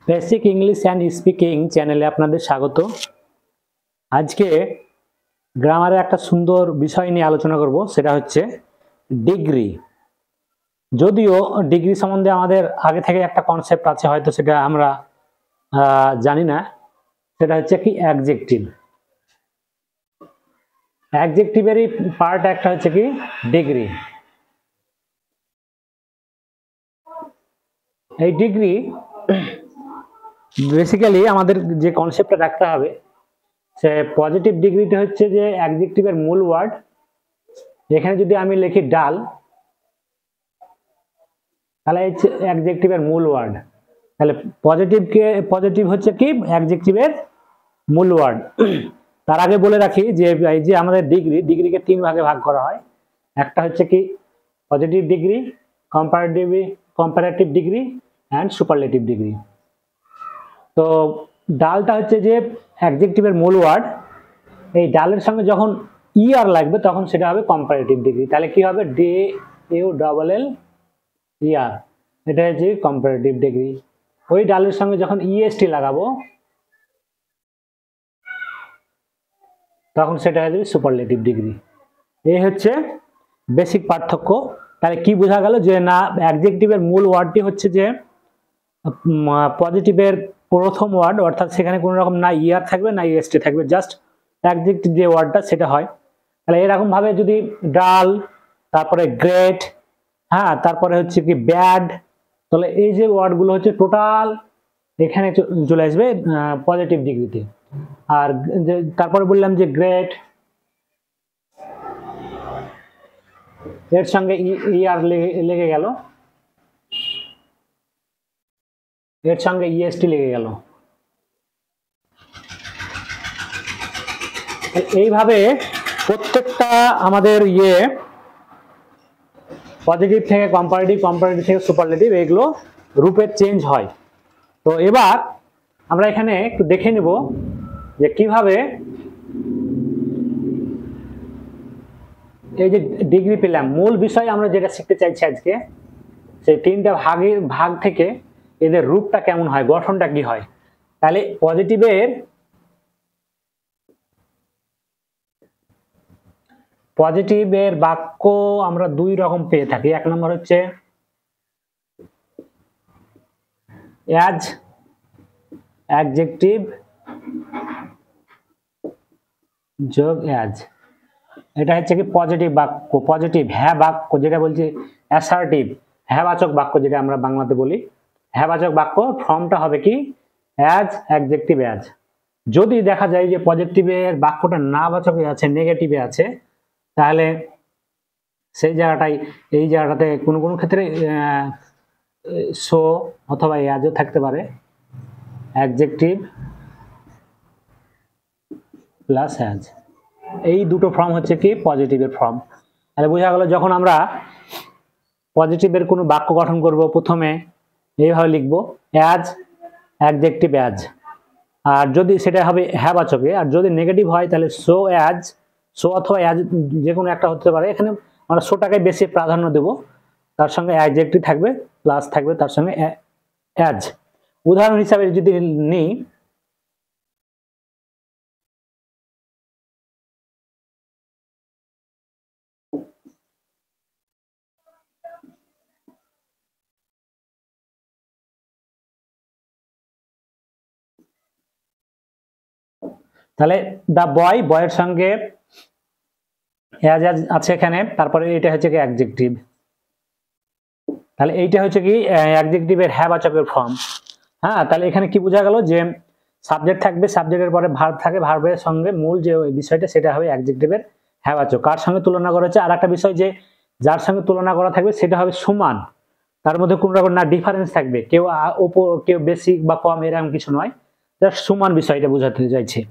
Basic English and speaking চ্যানেলে আপনাদের স্বাগত। আজকে গ্রামারের একটা সুন্দর বিষয় নিয়ে আলোচনা করব, সেটা হচ্ছে ডিগ্রি। যদিও ডিগ্রি সম্বন্ধে আমাদের আগে থেকে একটা কনসেপ্ট আছে, হয়তো সেটা আমরা জানি না। সেটা হচ্ছে কি অ্যাডজেক্টিভ। অ্যাডজেক্টিভেরই পার্ট একটা হচ্ছে কি ডিগ্রি। এই ডিগ্রি বেসিক্যালি আমাদের যে কনসেপ্টটা রাখতে হবে, সে পজিটিভ ডিগ্রিটা হচ্ছে যে অ্যাডজেক্টিভের মূল ওয়ার্ড। এখানে যদি আমি লিখি ডাল, তাহলে হচ্ছে অ্যাডজেক্টিভের মূল ওয়ার্ড। তাহলে পজিটিভ হচ্ছে কি অ্যাডজেক্টিভের মূল ওয়ার্ড। তার আগে বলে রাখি যে এই যে আমাদের ডিগ্রিকে তিন ভাগে ভাগ করা হয়। একটা হচ্ছে কি positive degree, comparative degree and superlative degree. তো ডালটা হচ্ছে যে অ্যাডজেক্টিভের মূল ওয়ার্ড। এই ডালের সঙ্গে যখন ইআর লাগবে তখন সেটা হবে কম্পারেটিভ ডিগ্রি। তাহলে কি হবে? DULL ER, এটা হচ্ছে কম্পারেটিভ ডিগ্রি। ওই ডালের সঙ্গে যখন EST লাগাবো তখন সেটা হয়ে যাবে সুপারলেটিভ ডিগ্রি। এই হচ্ছে বেসিক পার্থক্য। তাহলে কি বোঝা গেল? যে না, অ্যাডজেক্টিভের মূল ওয়ার্ডটি হচ্ছে যে পজিটিভের প্রথম ওয়ার্ড, অর্থাৎ সেখানে কোনো রকম না ইয়ার থাকবে না EST থাকবে, জাস্ট অ্যাডজেক্টিভ যে ওয়ার্ডটা সেটা হয়। তাহলে এরকম ভাবে যদি ডাল, তারপরে গ্রেট, হ্যাঁ, তারপরে হচ্ছে কি ব্যাড, তাহলে এই যে ওয়ার্ডগুলো হচ্ছে টোটাল এখানে চলে আসবে পজিটিভ ডিগ্রিতে। আর তারপরে বললাম যে গ্রেট, এর সঙ্গে ER লেগে গেল, এর সঙ্গে EST লেগে গেল। এইভাবে প্রত্যেকটা আমাদের পজিটিভ থেকে কম্পারেটিভ, কম্পারেটিভ থেকে সুপারলেটিভ, এগুলো রূপের চেঞ্জ হয়। তো এবার আমরা এখানে একটু দেখে নেব যে কিভাবে এই যে ডিগ্রি পেলাম। মূল বিষয় আমরা যেটা শিখতে চাইছি আজকে, সেই তিনটা ভাগ থেকে এদের রূপটা কেমন হয়, গঠনটা কি হয়। তাহলে পজিটিভের বাক্য আমরা দুই রকম পেয়ে থাকি। এক নম্বর হচ্ছে অ্যাজ অ্যাডজেক্টিভ যোগ অ্যাজ, এটা হচ্ছে কি পজিটিভ বাক্য, পজিটিভ হ্যাঁ বাক্য, যেটা বলছি অ্যাসার্টিভ, হ্যাঁবাচক বাক্য যেটা আমরা বাংলাতে বলি। হ্যাঁবাচক বাক্য ফর্মটা হবে কি অ্যাজ অ্যাডজেক্টিভ অ্যাজ। যদি দেখা যায় যে পজিটিভের বাক্যটা না বাচকে আছে, নেগেটিভে আছে, তাহলে সেই জায়গাটাই, এই জায়গাটাতে কোনো কোনো ক্ষেত্রে সো অথবা অ্যাজও থাকতে পারে, অ্যাডজেক্টিভ প্লাস অ্যাজ। এই দুটো ফর্ম হচ্ছে কি পজিটিভের ফর্ম। তাহলে বোঝা গেল, যখন আমরা পজিটিভের কোনো বাক্য গঠন করব, প্রথমে এইভাবে লিখবো অ্যাজ অ্যাডজেক্টিভ অ্যাজ। আর যদি সেটা হবে হ্যাঁবাচকে, আর যদি নেগেটিভ হয় তাহলে সো অ্যাজ, সো অথবা অ্যাজ যে কোনো একটা হতে পারে। এখানে আমরা সোটাকে বেশি প্রাধান্য দেব, তার সঙ্গে অ্যাডজেক্টিভ থাকবে, প্লাস থাকবে তার সঙ্গে অ্যাজ। উদাহরণ হিসাবে যদি নিই, তাহলে দা বয়, বয়ের সঙ্গে অ্যাজ অ্যাজ আছে এখানে, তারপরে এটা হচ্ছে কি অ্যাডজেক্টিভ। তাহলে এইটা হচ্ছে কি অ্যাডজেক্টিভের হ্যাঁবাচকের ফর্ম। হ্যাঁ, তাহলে এখানে কি বোঝা গেল? যে সাবজেক্ট থাকবে, সাবজেক্টের পরে ভার্ব থাকে, ভার্বের সঙ্গে মূল যে বিষয়টা সেটা হবে অ্যাডজেক্টিভের হ্যাঁবাচক। কার সঙ্গে তুলনা করা হচ্ছে, আর একটা বিষয় যে যার সঙ্গে তুলনা করা থাকবে সেটা হবে সমান, তার মধ্যে কোনো রকম না ডিফারেন্স থাকবে, কেউ কেউ বেশি বা কম এরকম কিছু নয়, জাস্ট সমান বিষয়টা বোঝাতে চাইছে।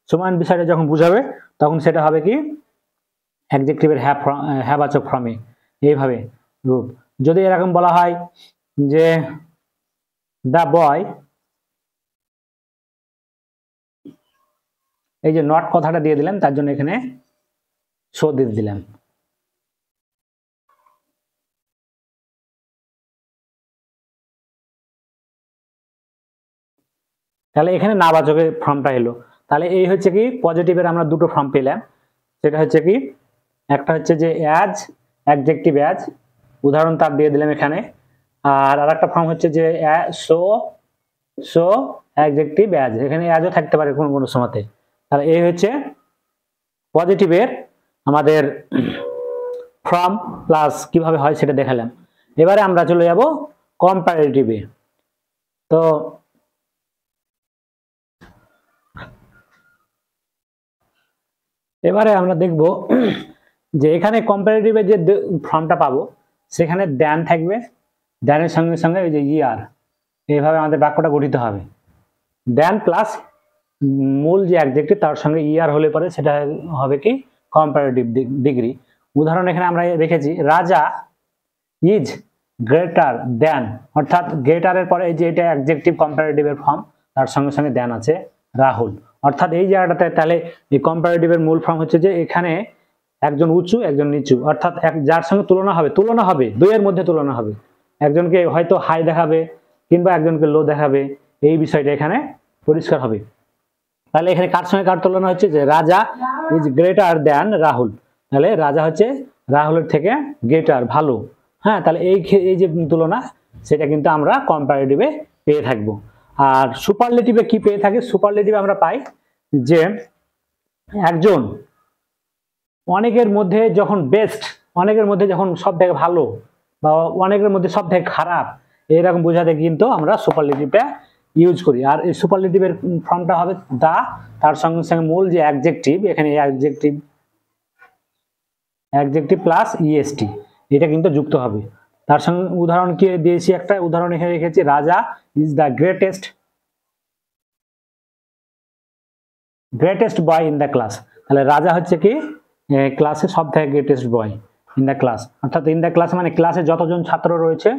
সমান বিষয়টা যখন বুঝাবে তখন সেটা হবে কি অ্যাডজেক্টিভের হ্যাঁবাচক ফর্মে, এইভাবে রূপ। যদি এরকম বলা হয় যে দা বয়, এই যে নট কথাটা দিয়ে দিলাম, তার জন্য এখানে শো দিয়ে দিলাম। তাহলে এখানে নাবাচকের ফর্মটা এলো। তাহলে এই হচ্ছে কি পজিটিভের আমরা দুটো ফর্ম পেলাম, সেটা হচ্ছে কি একটা হচ্ছে যে অ্যাজ, অ্যাডজেক্টিভ অ্যাজ, উদাহরণ তার দিয়ে দিলাম এখানে। আর আরেকটা ফর্ম হচ্ছে যে সো, সো অ্যাডজেক্টিভ অ্যাজ, এখানে অ্যাজও থাকতে পারে কোন কোন সময়তে। তাহলে এই হচ্ছে পজিটিভের আমাদের ফর্ম প্লাস কিভাবে হয় সেটা দেখালাম। এবারে আমরা চলে যাব কম্পারেটিভে। তো এবারে আমরা দেখব যে এখানে কম্পারেটিভে যে ফর্মটা পাবো সেখানে দ্যান থাকবে, দ্যানের সঙ্গে সঙ্গে ওই যে ইয়ার, এইভাবে আমাদের বাক্যটা গঠিত হবে। দ্যান প্লাস মূল যে অ্যাডজেক্টিভ তার সঙ্গে ইয়ার হলে পরে সেটা হবে কি কম্পারেটিভ ডিগ্রি। উদাহরণ এখানে আমরা রেখেছি রাজা ইজ গ্রেটার দ্যান, অর্থাৎ গ্রেটারের পরে এই যে এটা অ্যাডজেক্টিভ কম্পারেটিভের ফর্ম, তার সঙ্গে সঙ্গে দ্যান আছে রাহুল। অর্থাৎ এই জায়গাটাতে তাহলে এই কম্পারেটিভের মূল ফর্ম হচ্ছে যে এখানে একজন উঁচু একজন নিচু, অর্থাৎ যার সঙ্গে তুলনা হবে দুইয়ের মধ্যে তুলনা হবে, একজনকে হয়তো হাই দেখাবে কিংবা একজনকে লো দেখাবে, এই বিষয়টা এখানে পরিষ্কার হবে। তাহলে এখানে কার সঙ্গে কার তুলনা হচ্ছে যে রাজা ইজ গ্রেটার দ্যান রাহুল, তাহলে রাজা হচ্ছে রাহুলের থেকে গ্রেটার ভালো। হ্যাঁ, তাহলে এই যে তুলনা সেটা কিন্তু আমরা কম্পারেটিভে পেয়ে থাকবো। আর সুপারলেটিভে কি পেয়ে থাকি? সুপারলেটিভে আমরা পাই যে একজন অনেকের মধ্যে যখন বেস্ট, অনেকের মধ্যে যখন সব থেকে ভালো বা অনেকের মধ্যে সব থেকে খারাপ, এরকম বোঝাতে কিন্তু আমরা সুপারলেটিভটা ইউজ করি। আর এই সুপারলেটিভের ফর্মটা হবে দা, তার সঙ্গে সঙ্গে মূল যে অ্যাডজেক্টিভ, এখানে অ্যাডজেক্টিভ প্লাস ইএসটি এটা কিন্তু যুক্ত হবে। তার সঙ্গে উদাহরণ কি দিয়েছি, একটা উদাহরণ এখানে রেখেছি রাজা is the greatest boy in the class. তাহলে রাজা হচ্ছে কি ক্লাসে সব থেকে greatest boy in the class, অর্থাৎ ইন দ্য ক্লাস মানে ক্লাসে যতজন ছাত্র রয়েছে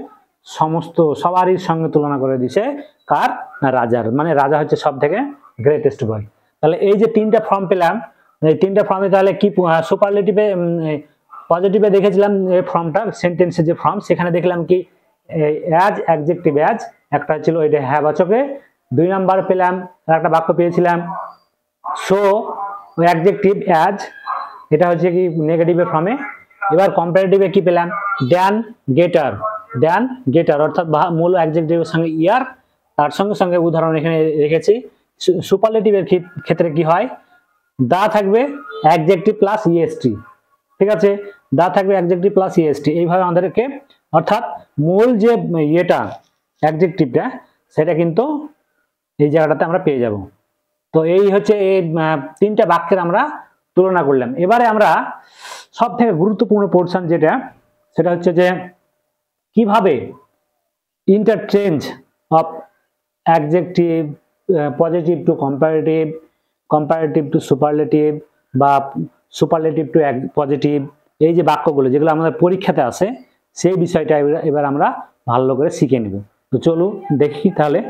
সমস্ত সবারই সঙ্গে তুলনা করে দিছে কার না রাজার, মানে রাজা হচ্ছে সব থেকে গ্রেটেস্ট বয়। তাহলে এই যে তিনটা ফর্ম পেলাম, এই তিনটা ফর্মে তাহলে কি সুপারলেটিভে পজিটিভে দেখেছিলাম এই ফর্মটা সেন্টেন্সের যে ফর্ম, সেখানে দেখলাম কি অ্যাজ, অ্যাডজেক্টিভ অ্যাজ একটা ছিল এটা হ্যাঁ বাচকে। 2 নাম্বার পেলাম একটা বাক্য পেয়েছিলাম সো অ্যাডজেক্টিভ অ্যাজ, এটা হচ্ছে কি নেগেটিভের ফর্মে। এবার কম্পারেটিভে কি পেলাম দ্যান গেটার, অর্থাৎ মূল অ্যাডজেক্টিভের সঙ্গে ইয়ার, তার সঙ্গে সঙ্গে উদাহরণ এখানে রেখেছি। সুপারলেটিভের ক্ষেত্রে কি হয় দা থাকবে অ্যাডজেক্টিভ প্লাস ইএসটি, ঠিক আছে, দা থাকবে অ্যাডজেক্টিভ প্লাস ইএসটি, এইভাবে আমাদেরকে অর্থাৎ মূল যে ইয়েটা অ্যাডজেক্টিভটা সেটা কিন্তু এই জায়গাটাতে আমরা পেয়ে যাব। তো এই হচ্ছে এই তিনটা বাক্যের আমরা তুলনা করলাম। এবারে আমরা সব থেকে গুরুত্বপূর্ণ পোর্শন যেটা, সেটা হচ্ছে যে কিভাবে interchange of adjective positive to comparative, comparative two superlative বা সুপারলেটিভ টু পজিটিভ, এই যে বাক্যগুলো যেগুলো আমাদের পরীক্ষাতে আসে সেই বিষয়টা এবার আমরা ভালো করে শিখে নেব। তো চলো দেখি তাহলে।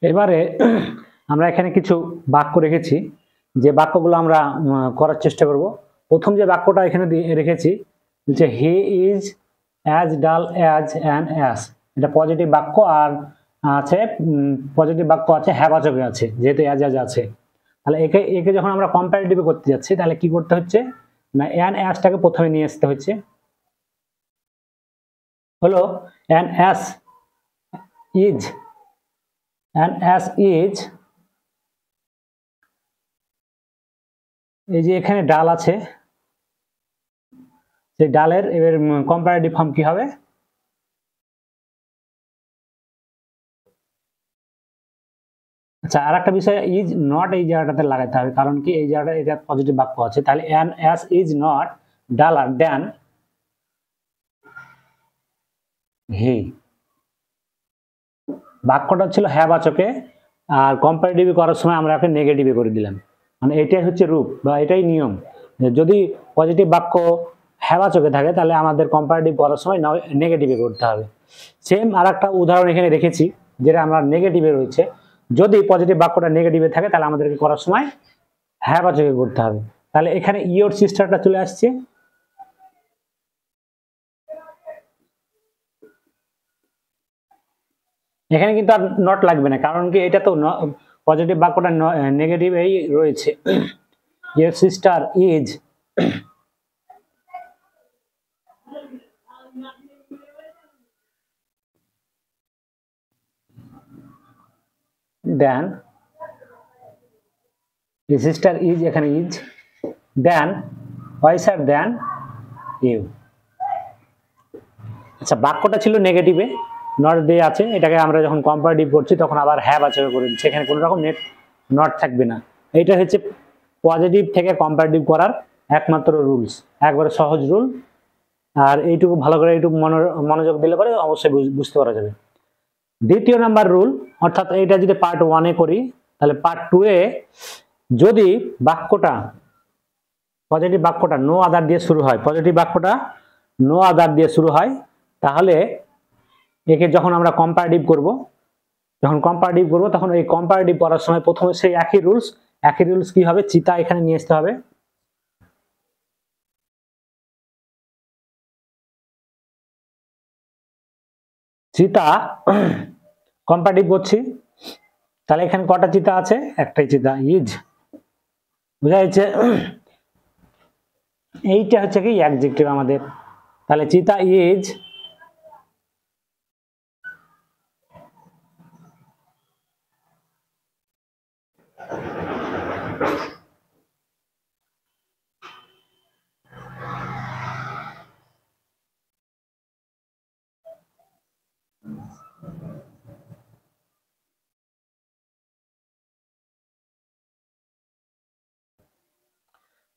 এবারে আমরা এখানে কিছু বাক্য রেখেছি, যে বাক্যগুলো আমরা করার চেষ্টা করব। প্রথম যে বাক্যটা এখানে রেখেছি যে হি ইজ অ্যাজ ডাল অ্যাজ অ্যান অ্যাস, এটা পজিটিভ বাক্য, আর আছে পজিটিভ বাক্য আছে হ্যাবাচকে আছে যেহেতু অ্যাজ আছে। তাহলে একে যখন আমরা কম্পারেটিভে করতে যাচ্ছি তাহলে কি করতে হচ্ছে না অ্যান অ্যাসটাকে প্রথমে নিয়ে আসতে হচ্ছে। হলো an as is, an as is, এই যে এখানে ডাল আছে, সেই ডালের এর কম্পারেটিভ ফর্ম কি হবে আচ্ছা, আর একটা বিষয় ইজ নট এই জায়গাটাতে লাগাতে হবে, কারণ কি এই জায়গাটা এটা পজিটিভ বাক্য আছে। তাহলে an as is not duller than he, বাক্যটা ছিল হ্যাঁ বাচকে, আর কম্পারেটিভ করার সময় আমরা ওকে নেগেটিভে করে দিলাম। মানে এটাই হচ্ছে রূপ বা এটাই নিয়ম, যদি পজিটিভ বাক্য হ্যাঁ বাচকে থাকে তাহলে আমাদের কম্পারেটিভ করার সময় নেগেটিভে করতে হবে। সেম আর একটা উদাহরণ এখানে রেখেছি যেটা আমরা নেগেটিভে রয়েছে, যদি পজিটিভ বাক্যটা নেগেটিভে থাকে তাহলে আমাদেরকে করার সময় হ্যাঁ বাচকে করতে হবে। তাহলে এখানে ইয়োর সিস্টারটা চলে আসছে, এখানে কিন্তু আর নট লাগবে না, কারণ কি এটা তো পজিটিভ বাক্যটা নেগেটিভ এই রয়েছে। Your sister is then, your sister is এখানে is, then wiser than you. আচ্ছা, বাক্যটা ছিল নেগেটিভে, নট দিয়ে আছে, এটাকে আমরা যখন কম্পারেটিভ করছি তখন আবার হ্যাভ আছে করে দিচ্ছি, এখানে কোনো রকম নট থাকবে না। এইটা হচ্ছে পজিটিভ থেকে কম্পারেটিভ করার একমাত্র রুলস, একবারে সহজ রুল। আর এইটুকু ভালো করে এইটুকু মনোযোগ দিলে পরে অবশ্যই বুঝতে পারা যাবে। দ্বিতীয় নাম্বার রুল, অর্থাৎ এইটা যদি পার্ট 1-এ করি, তাহলে পার্ট 2-এ যদি বাক্যটা পজিটিভ বাক্যটা নো আদার দিয়ে শুরু হয়, পজিটিভ বাক্যটা নো আদার দিয়ে শুরু হয়, তাহলে একে যখন আমরা কম্পারেটিভ করব, তখন এই কম্পারেটিভ করার সময় প্রথমে সেই একই রুলস কি হবে, চিতা এখানে নিয়ে আসতে হবে। চিতা কম্পারেটিভ করছি, তাহলে এখানে কটা চিতা আছে, একটাই চিতা, ইজ। বুঝা যাচ্ছে? এইটা হচ্ছে কি অ্যাডজেক্টিভ আমাদের। তাহলে চিতা ইজ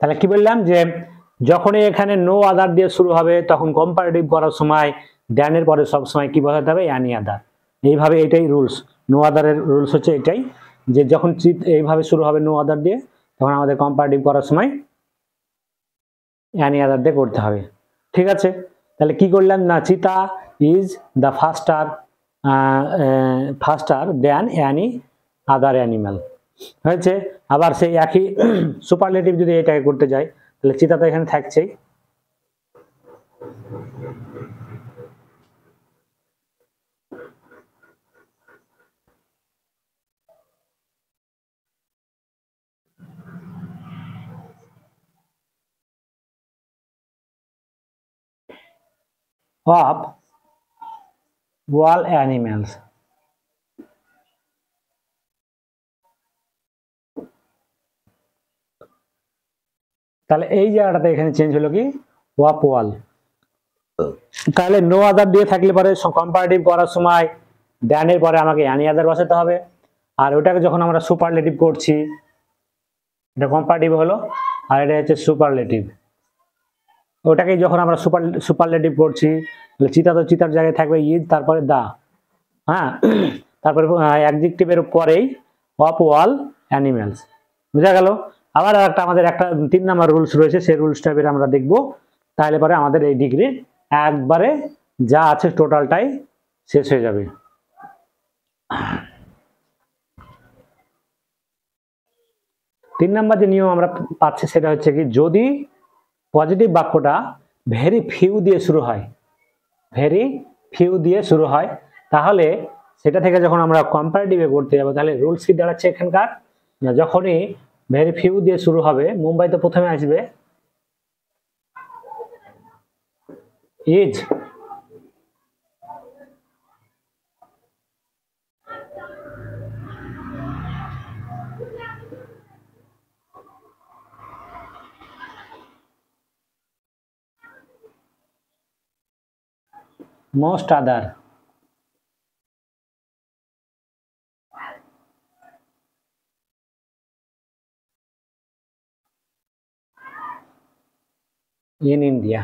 তাহলে কি বললাম যে যখনই এখানে নো আদার দিয়ে শুরু হবে তখন কম্পারেটিভ করার সময় দ্যানের পরে সব সময় কি বসাতে হবে, অ্যানি আদার। এইভাবে এটাই রুলস, নো আদারের রুলস হচ্ছে এটাই, যে যখন এইভাবে শুরু হবে নো আদার দিয়ে, তখন আমাদের কম্পারেটিভ করার সময় অ্যানি আদার দিয়ে করতে হবে। ঠিক আছে, তাহলে কি করলাম না, চিতা is the ফাস্টার than any other animal হয়েছে। আবার সেই একই সুপারলেটিভ যদি এটাকে করতে যাই, তাহলে চিতা তো এখানে থাকছেই, of all animals। তাহলে এই জায়গাটাতে এখানে চেঞ্জ হলো কি, অফ ওয়াল। তাহলে নো আদার দিয়ে থাকলে পরে কম্পারেটিভ করার সময় দ্যানের পরে আমাকে অ্যানি আদার বসাতে হবে। আর ওটাকে যখন আমরা সুপারলেটিভ করছি, এটা কম্পারেটিভ হলো, আর এটা হচ্ছে সুপারলেটিভ। ওটাকে যখন আমরা সুপারলেটিভ করছি, তাহলে চিতা তো চিতার জায়গায় থাকবে ইজ, তারপরে দা, হ্যাঁ, তারপরে অ্যাডজেক্টিভের পরেই অফ অল অ্যানিমেলস। বুঝা গেল? আবার একটা আমাদের একটা 3 নাম্বার রুলস রয়েছে, সেই রুলসটা এবার আমরা দেখব। তাহলে পরে আমাদের এই ডিগ্রি একবারে যা আছে টোটালটাই শেষ হয়ে যাবে। 3 নাম্বার যে নিয়ম আমরা পাচ্ছি সেটা হচ্ছে কি, যদি পজিটিভ বাক্যটা ভেরি ফিউ দিয়ে শুরু হয়, তাহলে সেটা থেকে যখন আমরা কম্পারেটিভে করতে যাবো, তাহলে রুলস কি দাঁড়াচ্ছে এখানকার, যখনই ভেরি ফিউ দিয়ে শুরু হবে, মুম্বাই তো প্রথমে আসবে is, most other, in India।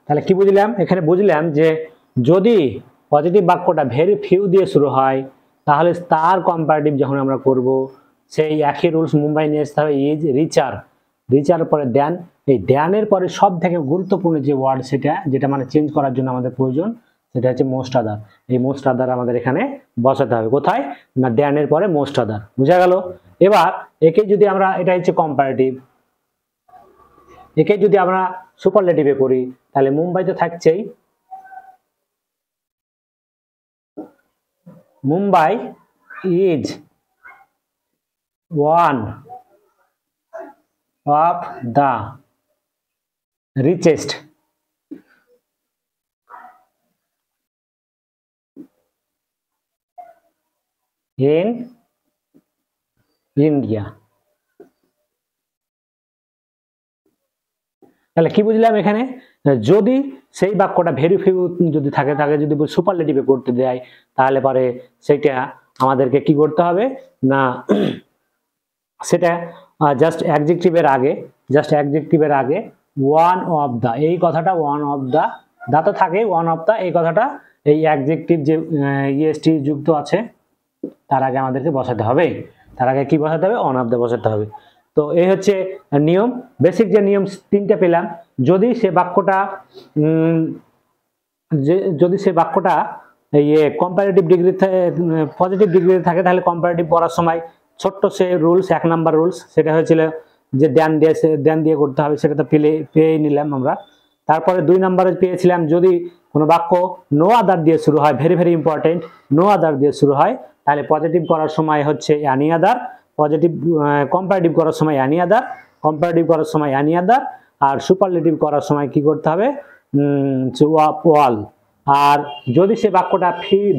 তাহলে কি বুঝলাম, এখানে বুঝলাম যে যদি পজিটিভ বাক্যটা ভেরি ফিউ দিয়ে শুরু হয়, তাহলে তার কম্পারেটিভ যখন আমরা করব, সেই একই রুলস মুম্বাই নিয়ে আসতে হবে ইজ, রিচার পরে দেন। এই দেনের পরে সব থেকে গুরুত্বপূর্ণ যে ওয়ার্ড, যেটা মানে চেঞ্জ করার জন্য আমাদের প্রয়োজন, সেটা হচ্ছে মোস্ট আদার। এই মোস্ট আদার আমাদের এখানে বসাতে হবে, কোথায় না, দেনের পরে মোস্ট আদার। বুঝা গেল? এবার একে যদি আমরা, এটা হচ্ছে কম্পারেটিভ, একে যদি আমরা সুপারলেটিভে করি তাহলে মুম্বাই তো থাকছেই, Mumbai is one of the richest in India. তাহলে কি বুঝলাম এখানে, যদি সেই বাক্যটা ভেরি ফিউ যদি থাকে, তাকে যদি সুপারলেটিভে করতে দেয় তাহলে পরে সেটা আমাদেরকে কি করতে হবে না, সেটা জাস্ট অ্যাডজেক্টিভের আগে ওয়ান অফ দা, এই কথাটা ওয়ান অফ দা, দা তো থাকে ওয়ান অফ দা, এই কথাটা এই অ্যাডজেক্টিভ যে ইএসটি যুক্ত আছে তার আগে আমাদেরকে বসাতে হবে, তার আগে কি বসাতে হবে, ওয়ান অফ দা বসাতে হবে। তো এই হচ্ছে নিয়ম, বেসিক যে নিয়ম তিনটা পেলাম। যদি সে বাক্যটা কম্পারেটিভ ডিগ্রি পজিটিভ ডিগ্রিতে থাকে তাহলে কম্পারেটিভ করার সময় ছোট্ট সে রুলস, 1 নাম্বার রুলস, সেটা হয়েছিল যে দেন দিয়ে করতে হবে, সেটা তো পেয়ে নিলাম আমরা। তারপরে 2 নাম্বারে পেয়েছিলাম যদি কোনো বাক্য নো আদার দিয়ে শুরু হয়, ভেরি ভেরি ইম্পর্টেন্ট, নো আদার দিয়ে শুরু হয় তাহলে পজিটিভ করার সময় হচ্ছে অ্যানি আদার, পজিটিভ কম্পারেটিভ করার সময় অ্যানি আদার, কম্পারেটিভ করার সময় অ্যানি আদার, আর সুপারলেটিভ করার সময় কি করতে হবে, ওয়াল। আর যদি সে বাক্যটা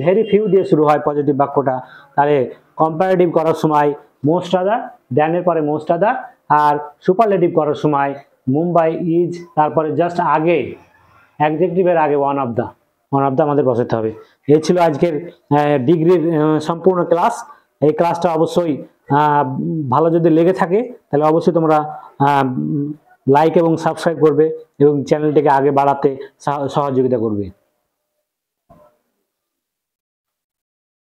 ভেরি ফিউ দিয়ে শুরু হয় পজিটিভ বাক্যটা, তাহলে কম্পারেটিভ করার সময় মোস্ট আদার, দ্যানের পরে মোস্ট আদার, আর সুপারলেটিভ করার সময় মুম্বাই ইজ, তারপরে জাস্ট আগে অ্যাডজেক্টিভের আগে ওয়ান অফ দা আমাদের বসাতে হবে। এই ছিল আজকের ডিগ্রির সম্পূর্ণ ক্লাস। এই ক্লাসটা অবশ্যই ভালো যদি লেগে থাকে তাহলে অবশ্যই তোমরা লাইক এবং সাবস্ক্রাইব করবে এবং চ্যানেলটিকে আগে বাড়াতে সহযোগিতা করবে।